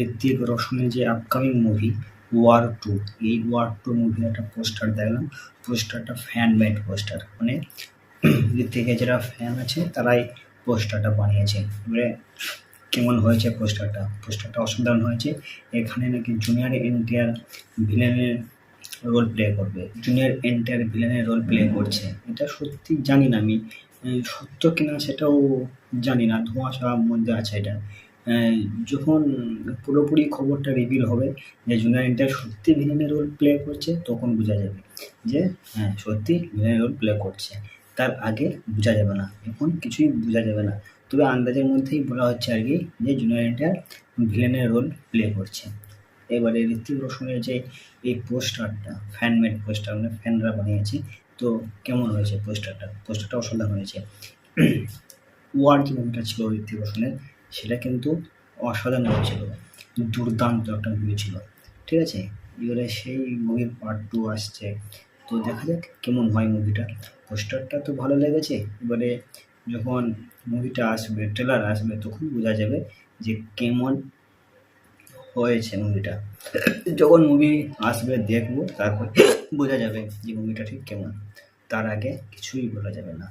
ঋত্বিক রোশনের যে upcoming movie war 2, এই war 2 মুভির একটা পোস্টার দেখলাম। পোস্টারটা ফ্যান মেড পোস্টার, মানে ঋত্বিকের যারা ফ্যান আছে তারাই পোস্টারটা বানিয়েছে। এবারে কেমন হয়েছে পোস্টারটা? পোস্টারটা অসাধারণ হয়েছে। এখানে নাকি জুনিয়র এনটিআর ভিলেনের রোল প্লে করবে, জুনিয়র এনটিআর ভিলেনের রোল প্লে করছে। এটা সত্যি জানি না আমি, সত্য কিনা সেটাও জানি না, ধোঁয়াশার মধ্যে আছে এটা। যখন পুরোপুরি খবরটা রিভিল হবে যে জুনিয়র এনটিআর সত্যি ভিলেনের রোল প্লে করছে, তখন বোঝা যাবে যে হ্যাঁ সত্যি ভিলেনের রোল প্লে করছে। তার আগে বোঝা যাবে না, এখন কিছুই বোঝা যাবে না। তবে আন্দাজের মধ্যেই বলা হচ্ছে আর কি যে জুনিয়র এনটিআর ভিলেনের রোল প্লে করছে। এবারে ঋত্বিক রোশনের যে এই পোস্টারটা ফ্যান মেড পোস্টার, মানে ফ্যানরা বানিয়েছে, তো কেমন হয়েছে পোস্টারটা? পোস্টারটা অসাধারণ হয়েছে। ওয়ার যে মুভিটা ছিল ঋত্বিক রোশনের, সেটা কিন্তু অসাধারণ হয়েছিল, দুর্দান্ত একটা মুভি ছিল, ঠিক আছে। এবারে সেই মুভির পার্ট 2 আসছে, তো দেখা যাক কেমন হয় মুভিটা। পোস্টারটা তো ভালো লেগেছে, এবারে যখন মুভিটা আসবে, ট্রেলার আসবে, তখন বোঝা যাবে যে কেমন হয়েছে মুভিটা। যখন মুভি আসবে দেখবো, তারপর বোঝা যাবে যে মুভিটা ঠিক কেমন। তার আগে কিছুই বলা যাবে না।